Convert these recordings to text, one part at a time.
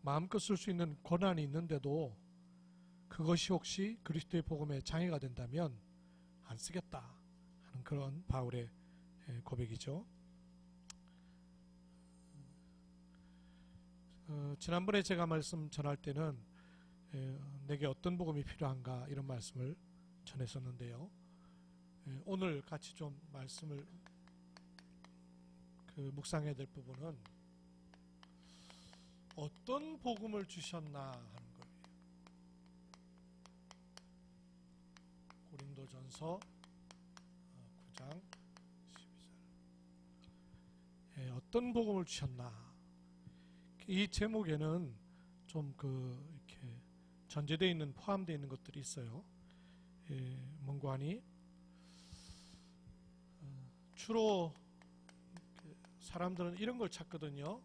마음껏 쓸 수 있는 권한이 있는데도 그것이 혹시 그리스도의 복음에 장애가 된다면 안 쓰겠다 하는 그런 바울의 고백이죠. 지난번에 제가 말씀 전할 때는 내게 어떤 복음이 필요한가 이런 말씀을 전했었는데요. 오늘 같이 좀 말씀을 묵상해야 될 부분은 어떤 복음을 주셨나 하는 거예요. 고린도전서 9장 12절. 어떤 복음을 주셨나. 이 제목에는 좀 이렇게 전제되어 있는, 포함되어 있는 것들이 있어요. 문관이 주로 사람들은 이런 걸 찾거든요.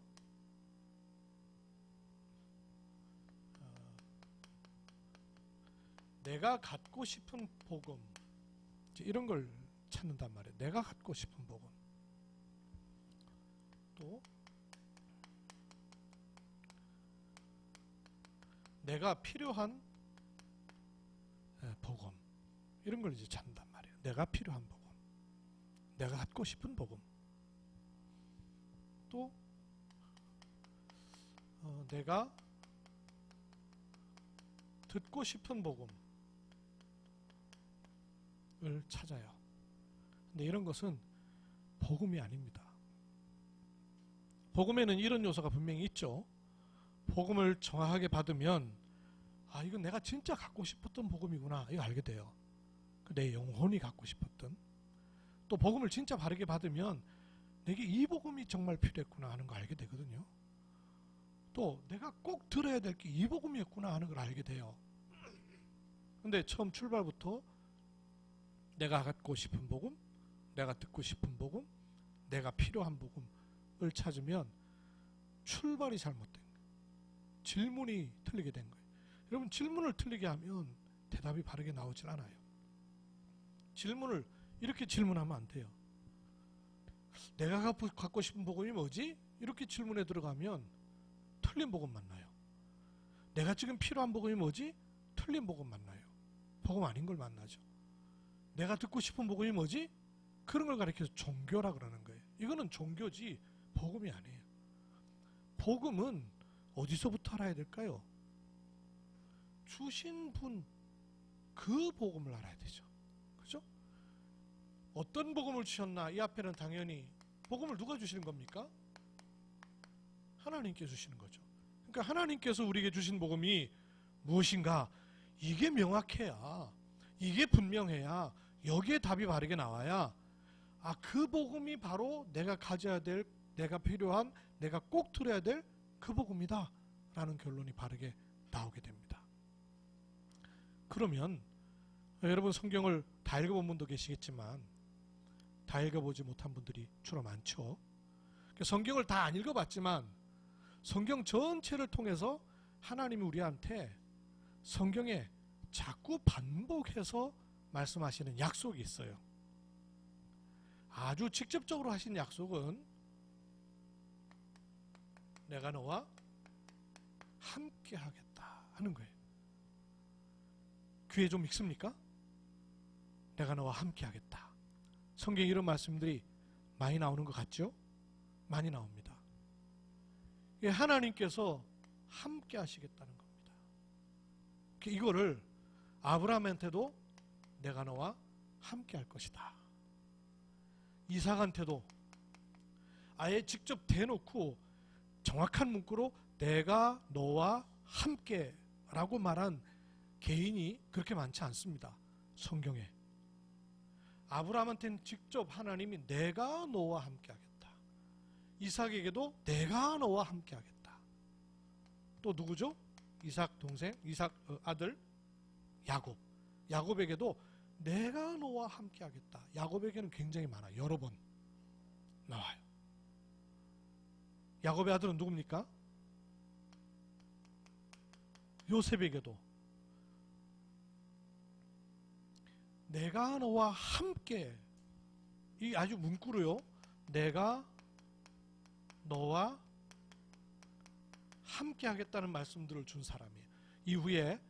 내가 갖고 싶은 복음, 이런 걸 찾는단 말이에요. 내가 갖고 싶은 복음. 또 내가 필요한 복음, 이런 걸 이제 찾는단 말이에요. 내가 필요한 복음, 내가 갖고 싶은 복음. 또 내가 듣고 싶은 복음을 찾아요. 근데 이런 것은 복음이 아닙니다. 복음에는 이런 요소가 분명히 있죠. 복음을 정확하게 받으면 이건 내가 진짜 갖고 싶었던 복음이구나, 이거 알게 돼요. 내 영혼이 갖고 싶었던. 또 복음을 진짜 바르게 받으면 내게 이 복음이 정말 필요했구나 하는 걸 알게 되거든요. 또 내가 꼭 들어야 될 게 이 복음이었구나 하는 걸 알게 돼요. 근데 처음 출발부터 내가 갖고 싶은 복음, 내가 듣고 싶은 복음, 내가 필요한 복음을 찾으면 출발이 잘못된 거예요. 질문이 틀리게 된 거예요. 여러분, 질문을 틀리게 하면 대답이 바르게 나오질 않아요. 질문을 이렇게 질문하면 안 돼요. 내가 갖고 싶은 복음이 뭐지? 이렇게 질문에 들어가면 틀린 복음 만나요. 내가 지금 필요한 복음이 뭐지? 틀린 복음 만나요. 복음 아닌 걸 만나죠. 내가 듣고 싶은 복음이 뭐지? 그런 걸 가리켜서 종교라 그러는 거예요. 이거는 종교지 복음이 아니에요. 복음은 어디서부터 알아야 될까요? 주신 분, 그 복음을 알아야 되죠. 그죠? 어떤 복음을 주셨나? 이 앞에는 당연히 복음을 누가 주시는 겁니까? 하나님께 주시는 거죠. 그러니까 하나님께서 우리에게 주신 복음이 무엇인가? 이게 명확해야, 이게 분명해야, 여기에 답이 바르게 나와야 그 복음이 바로 내가 가져야 될, 내가 필요한, 내가 꼭 들어야 될 그 복음이다 라는 결론이 바르게 나오게 됩니다. 그러면 여러분, 성경을 다 읽어본 분도 계시겠지만 다 읽어보지 못한 분들이 주로 많죠. 성경을 다 안 읽어봤지만 성경 전체를 통해서 하나님이 우리한테 성경에 자꾸 반복해서 말씀하시는 약속이 있어요. 아주 직접적으로 하신 약속은 내가 너와 함께 하겠다 하는 거예요. 귀에 좀 익습니까? 내가 너와 함께 하겠다. 성경에 이런 말씀들이 많이 나오는 것 같죠? 많이 나옵니다. 하나님께서 함께 하시겠다는 겁니다. 이거를 아브라함한테도 내가 너와 함께 할 것이다. 이삭한테도 아예 직접 대놓고 정확한 문구로 내가 너와 함께 라고 말한 개인이 그렇게 많지 않습니다. 성경에. 아브라함한테는 직접 하나님이 내가 너와 함께 하겠다. 이삭에게도 내가 너와 함께 하겠다. 또 누구죠? 이삭 동생, 이삭 아들 야곱. 야곱에게도 내가 너와 함께 하겠다. 야곱에게는 굉장히 많아요. 여러 번 나와요. 야곱의 아들은 누굽니까? 요셉에게도 내가 너와 함께, 이 아주 문구로요. 내가 너와 함께 하겠다는 말씀들을 준 사람이에요. 이후에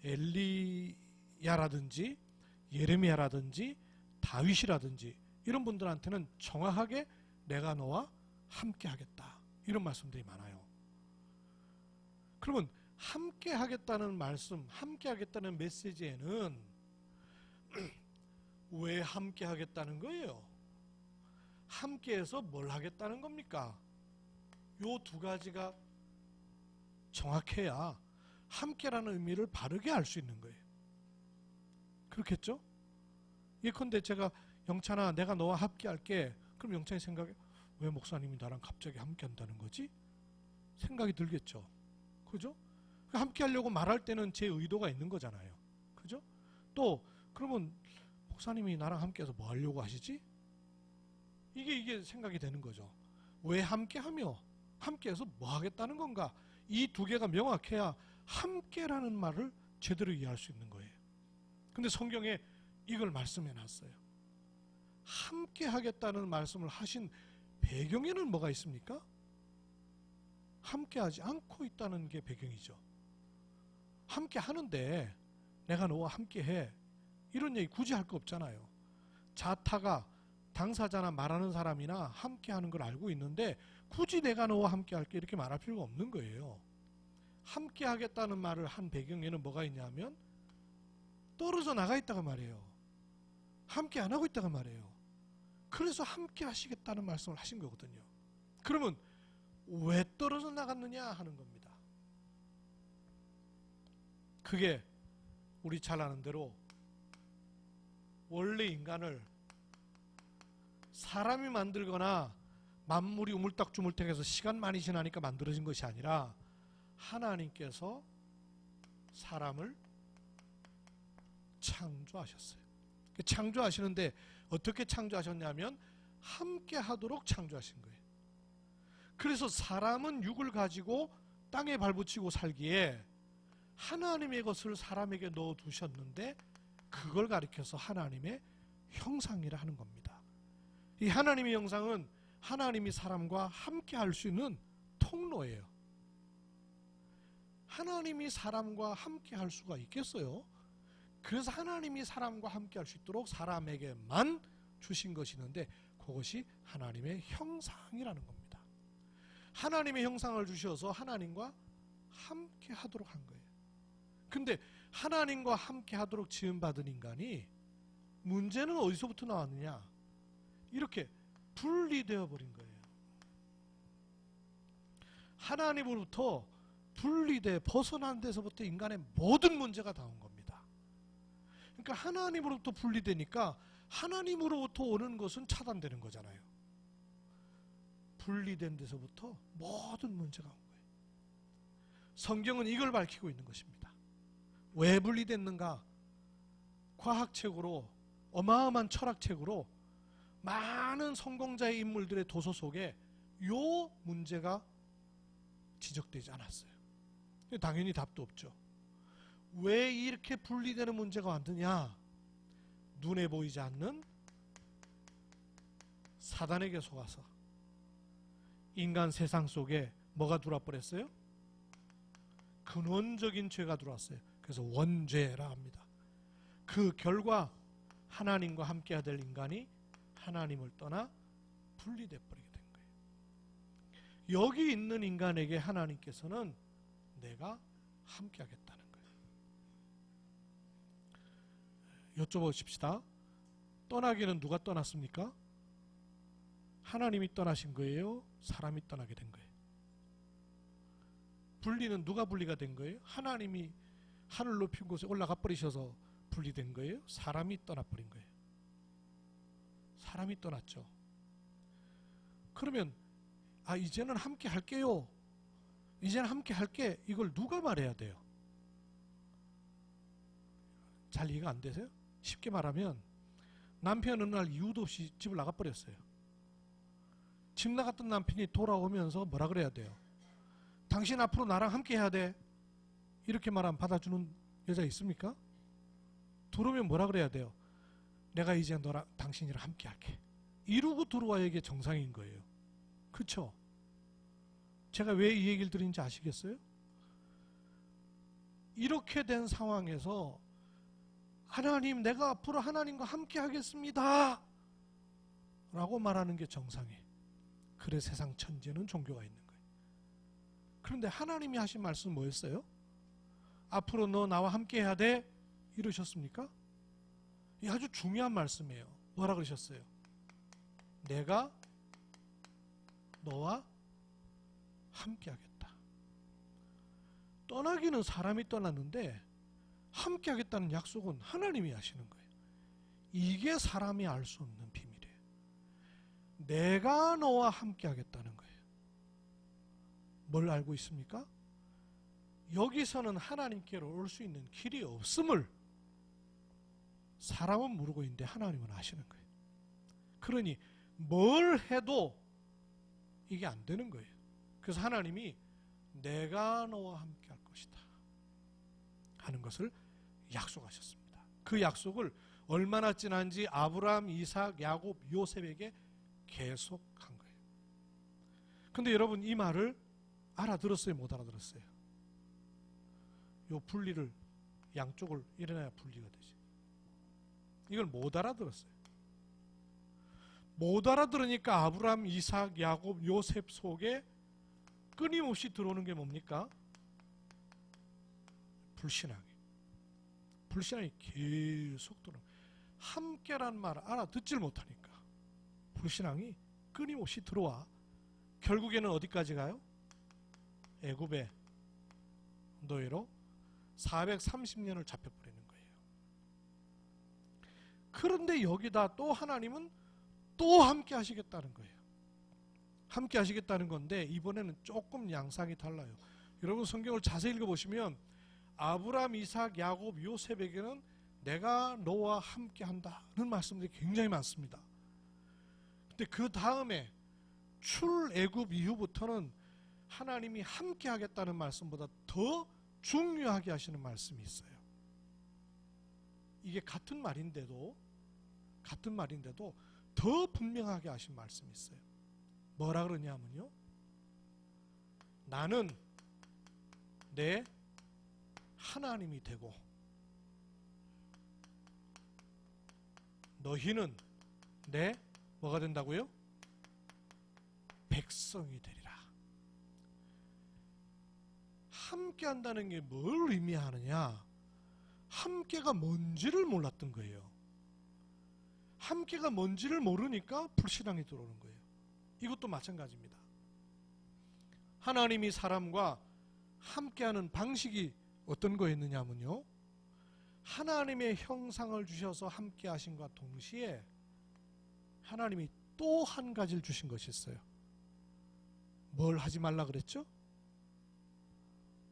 엘리야라든지 예레미야라든지 다윗이라든지 이런 분들한테는 정확하게 내가 너와 함께 하겠다 이런 말씀들이 많아요. 그러면 함께 하겠다는 말씀, 함께 하겠다는 메시지에는 왜 함께 하겠다는 거예요? 함께해서 뭘 하겠다는 겁니까? 요 두 가지가 정확해야 함께라는 의미를 바르게 알 수 있는 거예요. 그렇겠죠? 예컨대 제가 영찬아 내가 너와 함께 할게. 그럼 영찬이 생각해 왜 목사님이 나랑 갑자기 함께 한다는 거지? 생각이 들겠죠. 그죠? 함께 하려고 말할 때는 제 의도가 있는 거잖아요. 그죠? 또 그러면 목사님이 나랑 함께 해서 뭐 하려고 하시지? 이게 생각이 되는 거죠. 왜 함께하며 함께해서 뭐 하겠다는 건가? 이 두 개가 명확해야 함께라는 말을 제대로 이해할 수 있는 거예요. 근데 성경에 이걸 말씀해 놨어요. 함께 하겠다는 말씀을 하신 배경에는 뭐가 있습니까? 함께 하지 않고 있다는 게 배경이죠. 함께 하는데 내가 너와 함께 해 이런 얘기 굳이 할 거 없잖아요. 자타가 당사자나 말하는 사람이나 함께 하는 걸 알고 있는데 굳이 내가 너와 함께 할게 이렇게 말할 필요가 없는 거예요. 함께 하겠다는 말을 한 배경에는 뭐가 있냐면 떨어져 나가 있다가 말이에요. 함께 안 하고 있다가 말이에요. 그래서 함께 하시겠다는 말씀을 하신 거거든요. 그러면 왜 떨어져 나갔느냐 하는 겁니다. 그게 우리 잘 아는 대로 원래 인간을 사람이 만들거나 만물이 우물딱주물딱해서 시간 많이 지나니까 만들어진 것이 아니라 하나님께서 사람을 창조하셨어요. 창조하시는데 어떻게 창조하셨냐면 함께 하도록 창조하신 거예요. 그래서 사람은 육을 가지고 땅에 발붙이고 살기에 하나님의 것을 사람에게 넣어두셨는데 그걸 가리켜서 하나님의 형상이라 하는 겁니다. 이 하나님의 형상은 하나님이 사람과 함께 할 수 있는 통로예요. 하나님이 사람과 함께 할 수가 있겠어요? 그래서 하나님이 사람과 함께 할 수 있도록 사람에게만 주신 것이 있는데 그것이 하나님의 형상이라는 겁니다. 하나님의 형상을 주셔서 하나님과 함께 하도록 한 거예요. 근데 하나님과 함께 하도록 지음받은 인간이 문제는 어디서부터 나왔느냐? 이렇게 분리되어 버린 거예요. 하나님으로부터 분리돼 벗어난 데서부터 인간의 모든 문제가 다 온 겁니다. 그러니까 하나님으로부터 분리되니까 하나님으로부터 오는 것은 차단되는 거잖아요. 분리된 데서부터 모든 문제가 온 거예요. 성경은 이걸 밝히고 있는 것입니다. 왜 분리됐는가? 과학책으로 어마어마한 철학책으로 많은 성공자의 인물들의 도서 속에 요 문제가 지적되지 않았어요. 당연히 답도 없죠. 왜 이렇게 분리되는 문제가 왔느냐? 눈에 보이지 않는 사단에게 속아서 인간 세상 속에 뭐가 들어와 버렸어요? 근원적인 죄가 들어왔어요. 그래서 원죄라 합니다. 그 결과 하나님과 함께해야 될 인간이 하나님을 떠나 분리돼 버리게 된 거예요. 여기 있는 인간에게 하나님께서는 내가 함께하겠다는 거예요. 여쭤보십시다. 떠나기는 누가 떠났습니까? 하나님이 떠나신 거예요? 사람이 떠나게 된 거예요? 분리는 누가 분리가 된 거예요? 하나님이 하늘 높은 곳에 올라가 버리셔서 분리된 거예요? 사람이 떠나버린 거예요? 사람이 떠났죠. 그러면 이제는 함께 할게요. 이제는 함께 할게. 이걸 누가 말해야 돼요? 잘 이해가 안 되세요? 쉽게 말하면 남편은 어느 날 이유도 없이 집을 나가버렸어요. 집 나갔던 남편이 돌아오면서 뭐라 그래야 돼요? 당신 앞으로 나랑 함께 해야 돼. 이렇게 말하면 받아주는 여자 있습니까? 들어오면 뭐라 그래야 돼요? 내가 이제 너랑 당신이랑 함께 할게. 이러고 들어와야 이게 정상인 거예요. 그렇죠? 제가 왜 이 얘기를 드린지 아시겠어요? 이렇게 된 상황에서 하나님, 내가 앞으로 하나님과 함께 하겠습니다 라고 말하는 게 정상이에요. 그래 세상 천지에는 종교가 있는 거예요. 그런데 하나님이 하신 말씀은 뭐였어요? 앞으로 너 나와 함께 해야 돼? 이러셨습니까? 이 아주 중요한 말씀이에요. 뭐라 그러셨어요? 내가 너와 함께 하겠다. 떠나기는 사람이 떠났는데 함께 하겠다는 약속은 하나님이 하시는 거예요. 이게 사람이 알 수 없는 비밀이에요. 내가 너와 함께 하겠다는 거예요. 뭘 알고 있습니까? 여기서는 하나님께로 올 수 있는 길이 없음을 사람은 모르고 있는데 하나님은 아시는 거예요. 그러니 뭘 해도 이게 안 되는 거예요. 그래서 하나님이 내가 너와 함께 할 것이다 하는 것을 약속하셨습니다. 그 약속을 얼마나 지난지 아브라함, 이삭, 야곱, 요셉에게 계속한 거예요. 근데 여러분 이 말을 알아들었어요? 못 알아들었어요? 요 분리를 양쪽을 이래놔야 분리가 되지. 이걸 못 알아들었어요. 못 알아들으니까 아브라함, 이삭, 야곱, 요셉 속에 끊임없이 들어오는 게 뭡니까? 불신앙이. 불신앙이 계속 들어오는 거예요. 함께란 말을 알아듣질 못하니까 불신앙이 끊임없이 들어와 결국에는 어디까지 가요? 애굽의 노예로 430년을 잡혀버리는 거예요. 그런데 여기다 또 하나님은 또 함께 하시겠다는 거예요. 함께 하시겠다는 건데 이번에는 조금 양상이 달라요. 여러분 성경을 자세히 읽어보시면 아브라함, 이삭, 야곱, 요셉에게는 내가 너와 함께 한다는 말씀들이 굉장히 많습니다. 근데 그 다음에 출애굽 이후부터는 하나님이 함께 하겠다는 말씀보다 더 중요하게 하시는 말씀이 있어요. 이게 같은 말인데도 더 분명하게 하신 말씀이 있어요. 뭐라 그러냐면요, 나는 내 하나님이 되고 너희는 내 뭐가 된다고요? 백성이 되리라. 함께 한다는 게 뭘 의미하느냐? 함께가 뭔지를 몰랐던 거예요. 함께가 뭔지를 모르니까 불신앙이 들어오는 거예요. 이것도 마찬가지입니다. 하나님이 사람과 함께하는 방식이 어떤 거였느냐면요, 하나님의 형상을 주셔서 함께 하신과 동시에 하나님이 또 한 가지를 주신 것이 있어요. 뭘 하지 말라 그랬죠?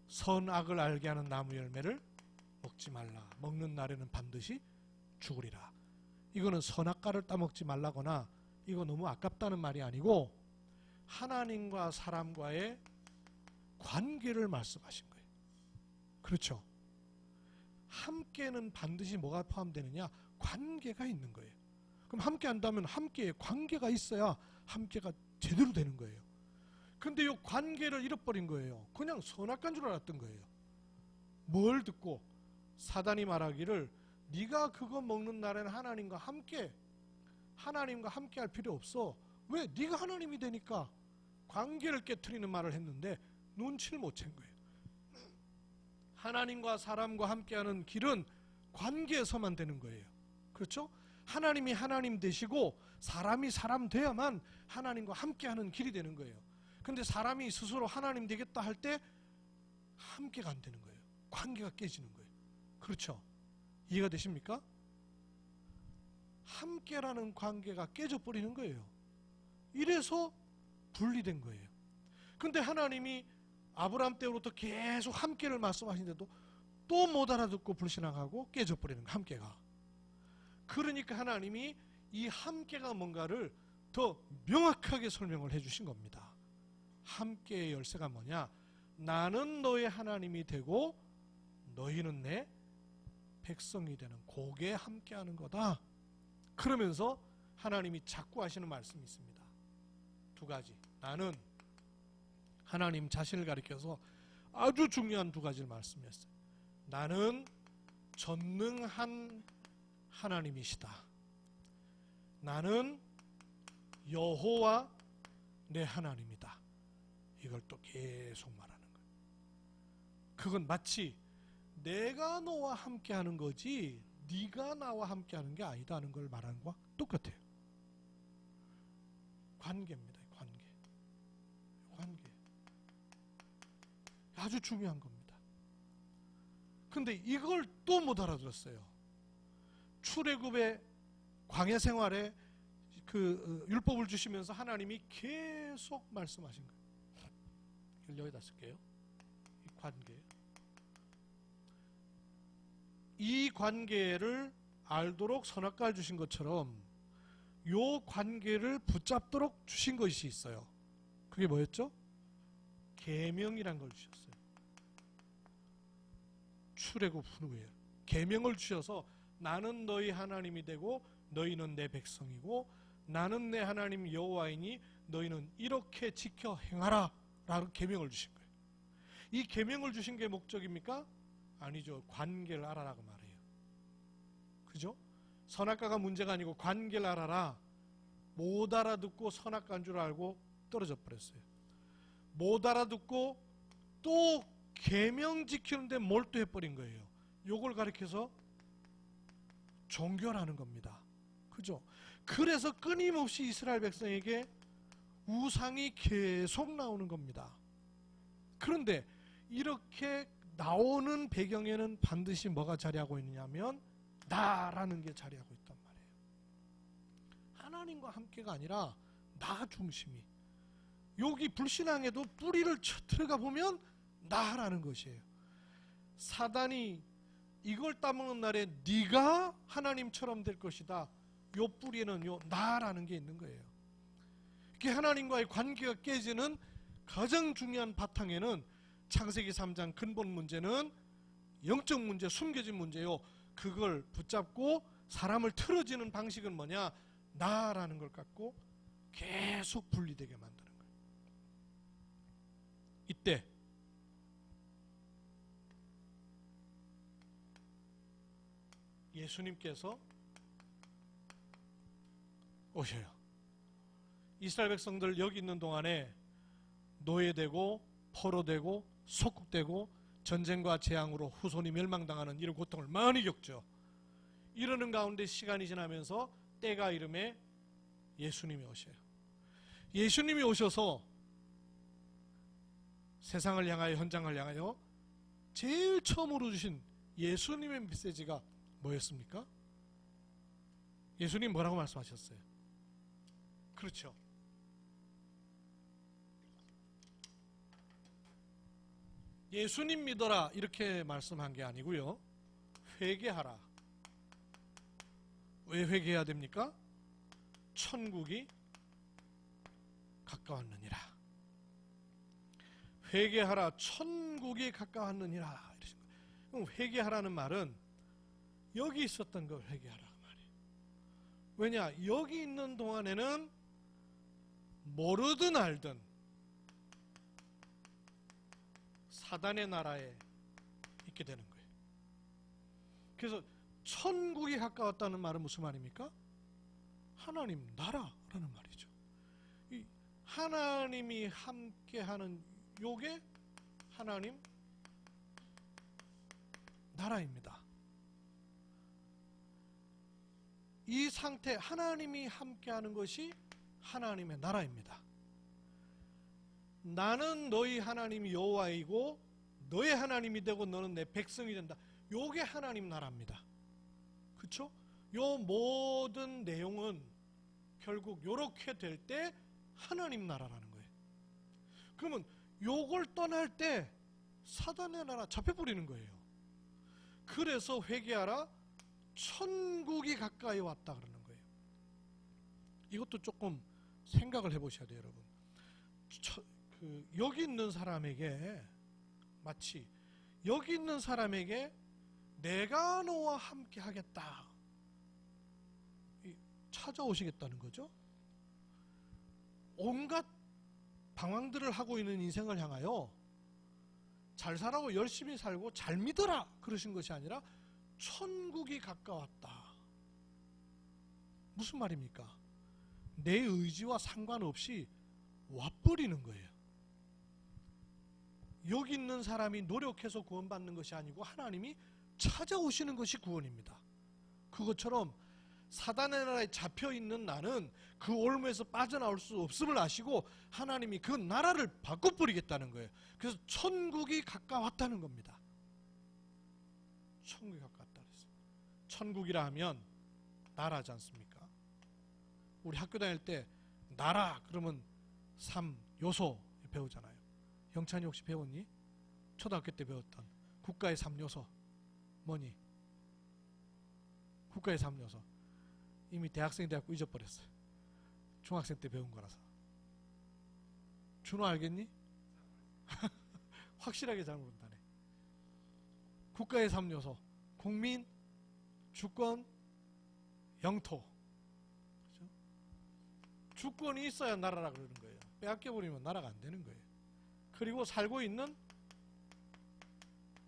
선악을 알게 하는 나무 열매를 먹지 말라. 먹는 날에는 반드시 죽으리라. 이거는 선악과를 따먹지 말라거나 이거 너무 아깝다는 말이 아니고 하나님과 사람과의 관계를 말씀하신 거예요. 그렇죠? 함께는 반드시 뭐가 포함되느냐? 관계가 있는 거예요. 그럼 함께 한다면 함께에 관계가 있어야 함께가 제대로 되는 거예요. 근데 이 관계를 잃어버린 거예요. 그냥 선악과인 줄 알았던 거예요. 뭘 듣고? 사단이 말하기를 네가 그거 먹는 날에는 하나님과 함께 할 필요 없어. 왜? 네가 하나님이 되니까. 관계를 깨트리는 말을 했는데 눈치를 못 챈 거예요. 하나님과 사람과 함께하는 길은 관계에서만 되는 거예요. 그렇죠? 하나님이 하나님 되시고 사람이 사람 돼야만 하나님과 함께하는 길이 되는 거예요. 근데 사람이 스스로 하나님 되겠다 할 때 함께가 안 되는 거예요. 관계가 깨지는 거예요. 그렇죠? 이해가 되십니까? 함께라는 관계가 깨져버리는 거예요. 이래서 분리된 거예요. 근데 하나님이 아브라함 때부터 계속 함께를 말씀하시는데도 또 못 알아듣고 불신앙하고 깨져버리는 거예요. 함께가. 그러니까 하나님이 이 함께가 뭔가를 더 명확하게 설명을 해주신 겁니다. 함께의 열쇠가 뭐냐? 나는 너의 하나님이 되고 너희는 내 백성이 되는, 그게 함께하는 거다. 그러면서 하나님이 자꾸 하시는 말씀이 있습니다. 두 가지. 나는 하나님 자신을 가리켜서 아주 중요한 두 가지를 말씀했어요. 나는 전능한 하나님이시다. 나는 여호와 내 하나님이다. 이걸 또 계속 말하는 거예요. 그건 마치 내가 너와 함께하는 거지 네가 나와 함께하는 게 아니다는 걸 말하는 거와 똑같아요. 관계입니다. 관계. 아주 중요한 겁니다. 근데 이걸 또 못 알아들었어요. 출애굽의 광야 생활에 그 율법을 주시면서 하나님이 계속 말씀하신 거예요. 여기다 쓸게요. 이 관계. 이 관계를 알도록 선악과를 주신 것처럼 이 관계를 붙잡도록 주신 것이 있어요. 그게 뭐였죠? 계명이란 걸 주셨어요. 출애굽 후에 계명을 주셔서 나는 너희 하나님이 되고 너희는 내 백성이고 나는 내 하나님 여호와이니 너희는 이렇게 지켜 행하라 라는 계명을 주신 거예요. 이 계명을 주신 게 목적입니까? 아니죠. 관계를 알아라고 말해요. 그죠? 선악과가 문제가 아니고 관계를 알아라. 못 알아듣고 선악과인 줄 알고 떨어져 버렸어요. 못 알아듣고 또 계명 지키는데 몰두해버린 거예요. 요걸 가리켜서 종교라는 겁니다. 그죠? 그래서 끊임없이 이스라엘 백성에게 우상이 계속 나오는 겁니다. 그런데 이렇게 나오는 배경에는 반드시 뭐가 자리하고 있느냐면 나라는 게 자리하고 있단 말이에요. 하나님과 함께가 아니라 나 중심이. 여기 불신앙에도 뿌리를 들어가 보면 나라는 것이에요. 사단이 이걸 따먹는 날에 네가 하나님처럼 될 것이다. 요 뿌리에는 요 나라는 게 있는 거예요. 이렇게 하나님과의 관계가 깨지는 가장 중요한 바탕에는 창세기 3장 근본 문제는 영적 문제, 숨겨진 문제요. 그걸 붙잡고 사람을 틀어지는 방식은 뭐냐? 나라는 걸 갖고 계속 분리되게 만드는 거예요. 이때 예수님께서 오셔요. 이스라엘 백성들 여기 있는 동안에 노예되고 포로되고 속국되고 전쟁과 재앙으로 후손이 멸망당하는 이런 고통을 많이 겪죠. 이러는 가운데 시간이 지나면서 때가 이름에 예수님이 오셔요. 예수님이 오셔서 세상을 향하여 현장을 향하여 제일 처음으로 주신 예수님의 메시지가 뭐였습니까? 예수님 뭐라고 말씀하셨어요? 그렇죠. 예수님 믿어라 이렇게 말씀한 게 아니고요. 회개하라. 왜 회개해야 됩니까? 천국이 가까웠느니라. 회개하라. 천국이 가까웠느니라. 그럼 회개하라는 말은 여기 있었던 걸 회개하라 말이에요. 왜냐? 여기 있는 동안에는 모르든 알든 사단의 나라에 있게 되는 거예요. 그래서 천국이 가까웠다는 말은 무슨 말입니까? 하나님 나라라는 말이죠. 이 하나님이 함께하는 요게 하나님 나라입니다. 이 상태 하나님이 함께하는 것이 하나님의 나라입니다. 나는 너희 하나님이 여호와이고 너의 하나님이 되고 너는 내 백성이 된다. 요게 하나님 나라입니다. 그렇죠? 요 모든 내용은 결국 요렇게 될 때 하나님 나라라는 거예요. 그러면 요걸 떠날 때 사단의 나라 잡혀버리는 거예요. 그래서 회개하라. 천국이 가까이 왔다 그러는 거예요. 이것도 조금 생각을 해보셔야 돼요, 여러분. 여기 있는 사람에게 마치 여기 있는 사람에게 내가 너와 함께 하겠다 찾아오시겠다는 거죠. 온갖 방황들을 하고 있는 인생을 향하여 잘 살라고 열심히 살고 잘 믿어라 그러신 것이 아니라 천국이 가까웠다. 무슨 말입니까? 내 의지와 상관없이 와버리는 거예요. 여기 있는 사람이 노력해서 구원받는 것이 아니고 하나님이 찾아오시는 것이 구원입니다. 그것처럼 사단의 나라에 잡혀있는 나는 그 올무에서 빠져나올 수 없음을 아시고 하나님이 그 나라를 바꿔버리겠다는 거예요. 그래서 천국이 가까웠다는 겁니다. 천국이 가까웠다 그랬어요. 천국이라 하면 나라지 않습니까? 우리 학교 다닐 때 나라 그러면 3요소 배우잖아요. 영찬이 혹시 배웠니? 초등학교 때 배웠던 국가의 3요소 뭐니? 국가의 3요소 이미 대학생이 돼갖고 잊어버렸어요. 중학생 때 배운 거라서. 준호 알겠니? 확실하게 잘 모른다네. 국가의 3요소 국민, 주권, 영토. 그렇죠? 주권이 있어야 나라라 그러는 거예요. 빼앗겨버리면 나라가 안 되는 거예요. 그리고 살고 있는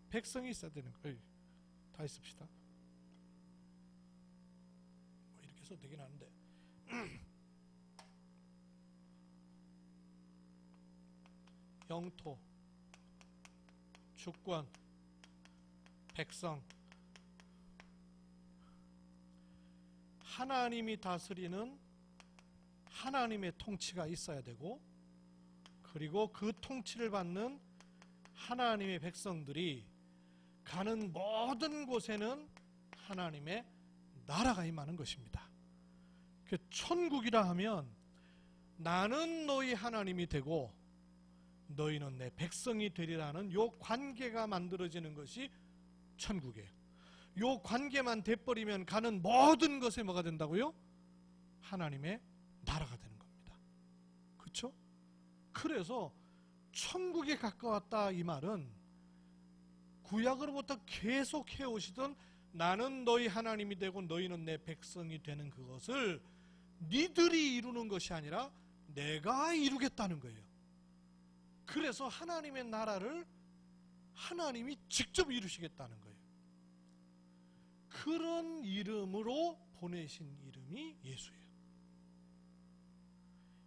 백성이 있어야 되는 거예요. 다 있읍시다. 뭐 이렇게 해서 되긴 하는데 영토, 주권, 백성. 하나님이 다스리는 하나님의 통치가 있어야 되고 그리고 그 통치를 받는 하나님의 백성들이 가는 모든 곳에는 하나님의 나라가 임하는 것입니다. 천국이라 하면 나는 너희 하나님이 되고 너희는 내 백성이 되리라는 요 관계가 만들어지는 것이 천국이에요. 요 관계만 돼버리면 가는 모든 것에 뭐가 된다고요? 하나님의 나라가 되는 겁니다. 그렇죠? 그래서 천국에 가까웠다 이 말은 구약으로부터 계속 해오시던 나는 너희 하나님이 되고 너희는 내 백성이 되는 그것을 니들이 이루는 것이 아니라 내가 이루겠다는 거예요. 그래서 하나님의 나라를 하나님이 직접 이루시겠다는 거예요. 그런 이름으로 보내신 이름이 예수예요.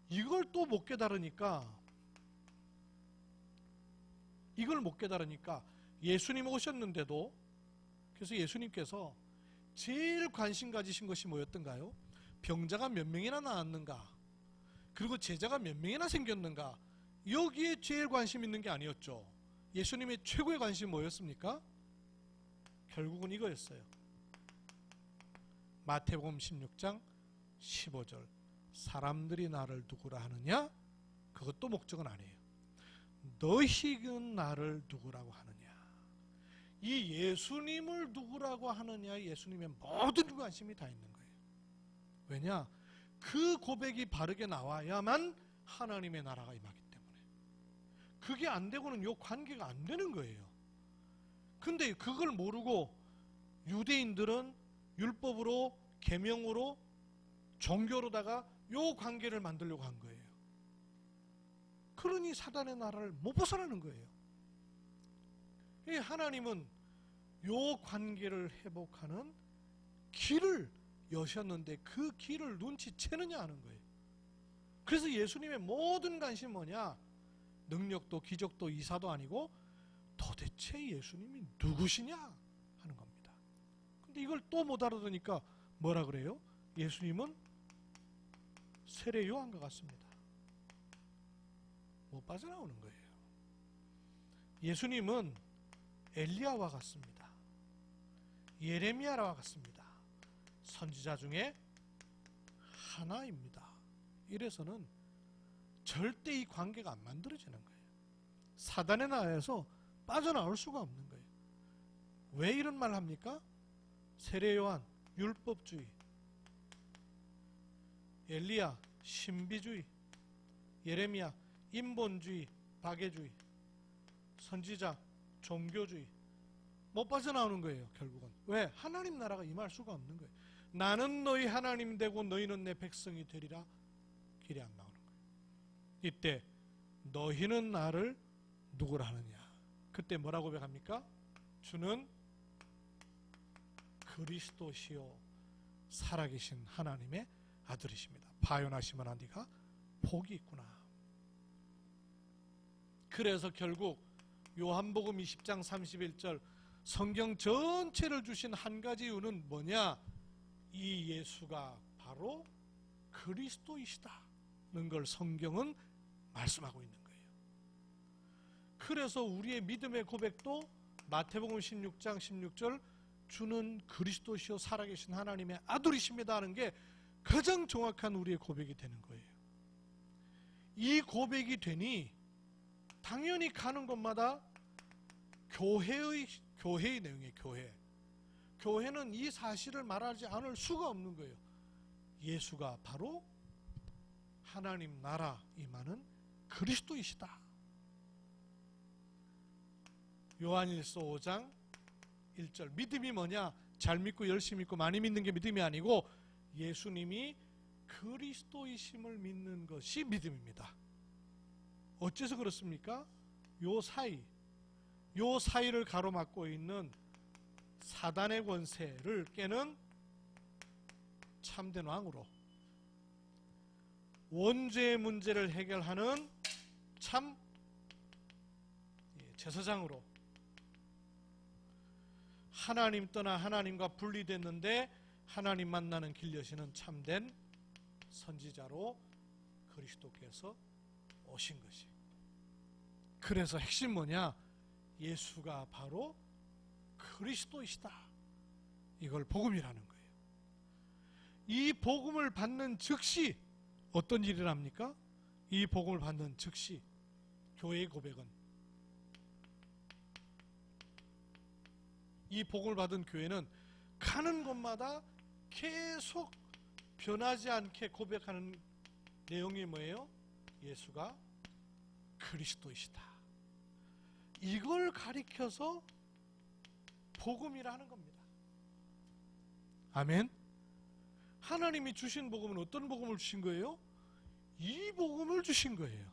이걸 또 못 깨달으니까 예수님 오셨는데도 그래서 예수님께서 제일 관심 가지신 것이 뭐였던가요? 병자가 몇 명이나 나았는가? 그리고 제자가 몇 명이나 생겼는가? 여기에 제일 관심 있는 게 아니었죠. 예수님의 최고의 관심이 뭐였습니까? 결국은 이거였어요. 마태복음 16장 15절 사람들이 나를 누구라 하느냐? 그것도 목적은 아니에요. 너희는 나를 누구라고 하느냐? 이 예수님을 누구라고 하느냐? 예수님의 모든 관심이 다 있는 거예요. 왜냐? 그 고백이 바르게 나와야만 하나님의 나라가 임하기 때문에. 그게 안 되고는 이 관계가 안 되는 거예요. 근데 그걸 모르고 유대인들은 율법으로 계명으로 종교로다가 이 관계를 만들려고 한 거예요. 그러니 사단의 나라를 못 벗어나는 거예요. 하나님은 이 관계를 회복하는 길을 여셨는데 그 길을 눈치채느냐 하는 거예요. 그래서 예수님의 모든 관심이 뭐냐? 능력도 기적도 이사도 아니고 도대체 예수님이 누구시냐 하는 겁니다. 근데 이걸 또 못 알아듣으니까 뭐라 그래요? 예수님은 세례 요한과 같습니다. 못 빠져나오는 거예요. 예수님은 엘리야와 같습니다. 예레미야와 같습니다. 선지자 중에 하나입니다. 이래서는 절대 이 관계가 안 만들어지는 거예요. 사단의 나라에서 빠져나올 수가 없는 거예요. 왜 이런 말 합니까? 세례 요한 율법주의, 엘리야 신비주의, 예레미야 인본주의, 박애주의, 선지자 종교주의 못 빠져나오는 거예요. 결국은 왜? 하나님 나라가 임할 수가 없는 거예요. 나는 너희 하나님 되고 너희는 내 백성이 되리라 길이 안 나오는 거예요. 이때 너희는 나를 누구라 하느냐. 그때 뭐라고 고백합니까? 주는 그리스도시요 살아계신 하나님의 아들이십니다. 파요나시면 네가 복이 있구나. 그래서 결국 요한복음 20장 31절 성경 전체를 주신 한 가지 이유는 뭐냐? 이 예수가 바로 그리스도이시다는 걸 성경은 말씀하고 있는 거예요. 그래서 우리의 믿음의 고백도 마태복음 16장 16절 주는 그리스도시요 살아계신 하나님의 아들이십니다 하는 게 가장 정확한 우리의 고백이 되는 거예요. 이 고백이 되니 당연히 가는 곳마다 교회의 내용이에요. 교회는 이 사실을 말하지 않을 수가 없는 거예요. 예수가 바로 하나님 나라 임하는 그리스도이시다. 요한일서 5장 1절 믿음이 뭐냐? 잘 믿고 열심히 믿고 많이 믿는 게 믿음이 아니고 예수님이 그리스도이심을 믿는 것이 믿음입니다. 어째서 그렇습니까? 요 사이를 가로막고 있는 사단의 권세를 깨는 참된 왕으로, 원죄의 문제를 해결하는 참 제사장으로, 하나님 떠나 하나님과 분리됐는데 하나님 만나는 길 여시는 참된 선지자로 그리스도께서 오신 것이. 그래서 핵심 뭐냐? 예수가 바로 그리스도이시다. 이걸 복음이라는 거예요. 이 복음을 받는 즉시 어떤 일을 합니까? 이 복음을 받는 즉시 교회의 고백은, 이 복음을 받은 교회는 가는 곳마다 계속 변하지 않게 고백하는 내용이 뭐예요? 예수가 그리스도이시다. 이걸 가리켜서 복음이라 하는 겁니다. 아멘. 하나님이 주신 복음은 어떤 복음을 주신 거예요? 이 복음을 주신 거예요.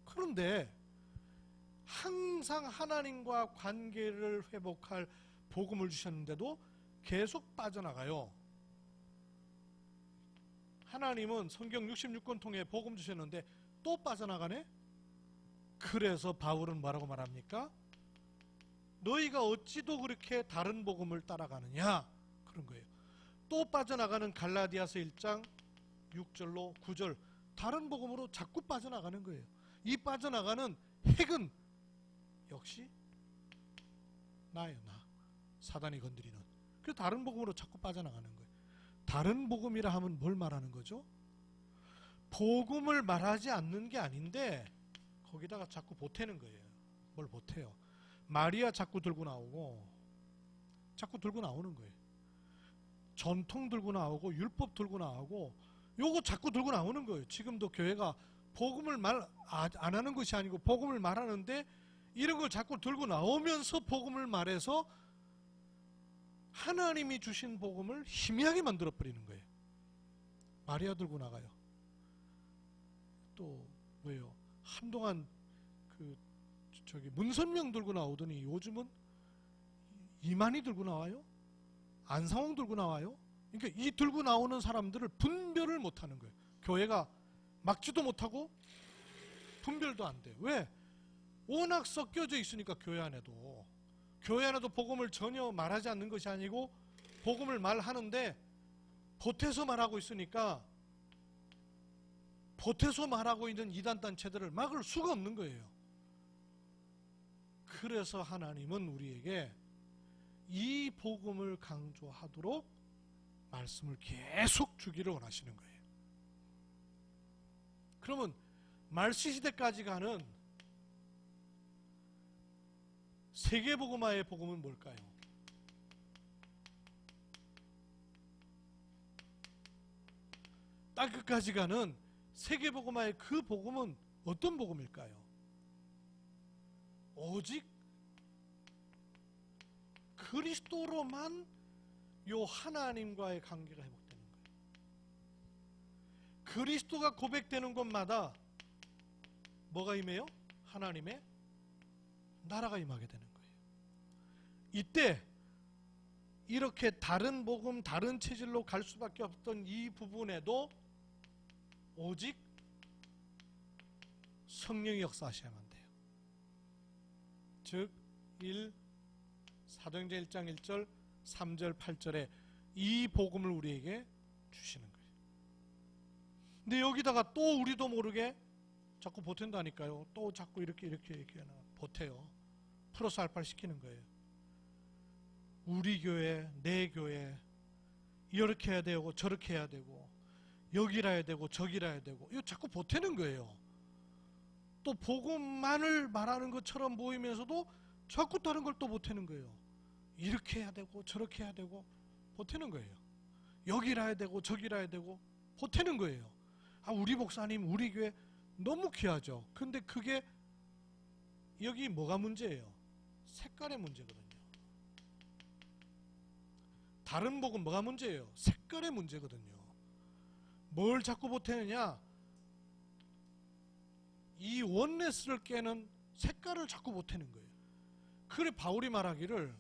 그런데 항상 하나님과 관계를 회복할 복음을 주셨는데도 계속 빠져나가요. 하나님은 성경 66권 통해 복음 주셨는데 또 빠져나가네? 그래서 바울은 뭐라고 말합니까? 너희가 어찌도 그렇게 다른 복음을 따라가느냐? 그런 거예요. 또 빠져나가는 갈라디아서 1장 6절로 9절 다른 복음으로 자꾸 빠져나가는 거예요. 이 빠져나가는 핵은 역시 나예요. 나. 사단이 건드리는. 그래서 다른 복음으로 자꾸 빠져나가는 거예요. 다른 복음이라 하면 뭘 말하는 거죠? 복음을 말하지 않는 게 아닌데 거기다가 자꾸 보태는 거예요. 뭘 보태요? 마리아 자꾸 들고 나오고 자꾸 들고 나오는 거예요. 전통 들고 나오고 율법 들고 나오고 요거 자꾸 들고 나오는 거예요. 지금도 교회가 복음을 말 안 하는 것이 아니고 복음을 말하는데 이런 걸 자꾸 들고 나오면서 복음을 말해서 하나님이 주신 복음을 희미하게 만들어버리는 거예요. 마리아 들고 나가요. 또 왜요? 한동안 문선명 들고 나오더니 요즘은 이만희 들고 나와요? 안상홍 들고 나와요? 그러니까 이 들고 나오는 사람들을 분별을 못하는 거예요. 교회가 막지도 못하고 분별도 안 돼요. 왜? 워낙 섞여져 있으니까 교회 안에도 복음을 전혀 말하지 않는 것이 아니고 복음을 말하는데 보태서 말하고 있으니까 보태서 말하고 있는 이단 단체들을 막을 수가 없는 거예요. 그래서 하나님은 우리에게 이 복음을 강조하도록 말씀을 계속 주기를 원하시는 거예요. 그러면 말시시대까지 가는 세계복음화의 복음은 뭘까요? 땅끝까지 가는 세계복음화의 그 복음은 어떤 복음일까요? 오직 그리스도로만 요 하나님과의 관계가 회복되는 거예요. 그리스도가 고백되는 곳마다 뭐가 임해요? 하나님의 나라가 임하게 되는 거예요. 이때 이렇게 다른 복음, 다른 체질로 갈 수밖에 없던 이 부분에도 오직 성령이 역사하셔야만 돼요. 즉 사도행전 1장 1절 3절 8절에 이 복음을 우리에게 주시는 거예요. 근데 여기다가 또 우리도 모르게 자꾸 보탠다니까요. 또 자꾸 이렇게 보태요. 플러스 알파를 시키는 거예요. 우리 교회, 내 교회 이렇게 해야 되고 저렇게 해야 되고 여기라 해야 되고 저기라 해야 되고 이거 자꾸 보태는 거예요. 또 복음만을 말하는 것처럼 보이면서도 자꾸 다른 걸 또 보태는 거예요. 이렇게 해야 되고 저렇게 해야 되고 보태는 거예요. 여기라 해야 되고 저기라 해야 되고 보태는 거예요. 아, 우리 목사님, 우리 교회 너무 귀하죠. 근데 그게 여기 뭐가 문제예요? 색깔의 문제거든요. 다른 복음 뭐가 문제예요? 색깔의 문제거든요. 뭘 자꾸 보태느냐? 이 원네스를 깨는 색깔을 자꾸 보태는 거예요. 그래 바울이 말하기를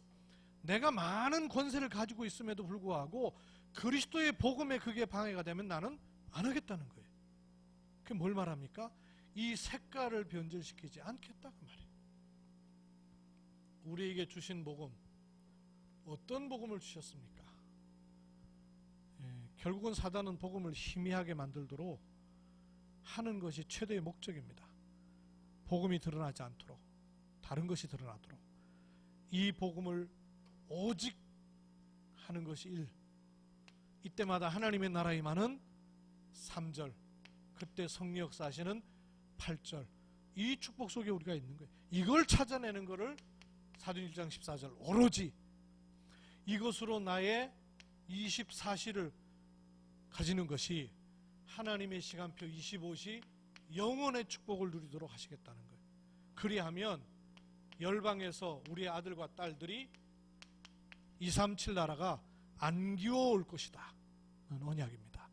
내가 많은 권세를 가지고 있음에도 불구하고 그리스도의 복음에 그게 방해가 되면 나는 안 하겠다는 거예요. 그게 뭘 말합니까? 이 색깔을 변질시키지 않겠다 그 말이에요. 우리에게 주신 복음, 어떤 복음을 주셨습니까? 결국은 사단은 복음을 희미하게 만들도록 하는 것이 최대의 목적입니다. 복음이 드러나지 않도록, 다른 것이 드러나도록 이 복음을 오직 하는 것이 1. 이때마다 하나님의 나라 임하는 3절, 그때 성령 역사하시는 8절, 이 축복 속에 우리가 있는 거예요. 이걸 찾아내는 것을 사도행 1장 14절 오로지 이것으로 나의 24시를 가지는 것이 하나님의 시간표 25시 영원의 축복을 누리도록 하시겠다는 거예요. 그리하면 열방에서 우리의 아들과 딸들이 237 나라가 안 기어올 것이다. 언약입니다.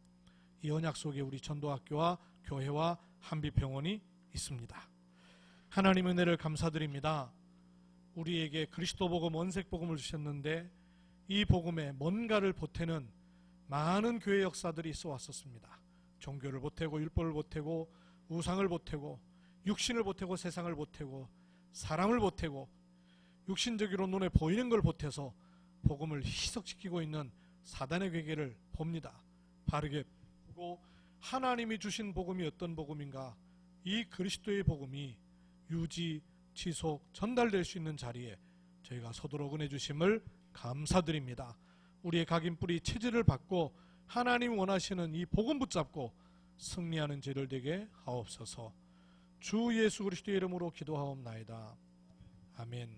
이 언약 속에 우리 전도학교와 교회와 한빛병원이 있습니다. 하나님의 은혜를 감사드립니다. 우리에게 그리스도 복음, 원색 복음을 주셨는데 이 복음에 뭔가를 보태는 많은 교회 역사들이 있어 왔었습니다. 종교를 보태고 율법을 보태고 우상을 보태고 육신을 보태고 세상을 보태고 사람을 보태고 육신적으로 눈에 보이는 걸 보태서 복음을 희석시키고 있는 사단의 괴계를 봅니다. 바르게 보고 하나님이 주신 복음이 어떤 복음인가, 이 그리스도의 복음이 유지, 지속, 전달될 수 있는 자리에 저희가 서도록 은혜 주심을 감사드립니다. 우리의 각인뿌리 체질을 받고 하나님 원하시는 이 복음 붙잡고 승리하는 죄를 되게 하옵소서. 주 예수 그리스도의 이름으로 기도하옵나이다. 아멘.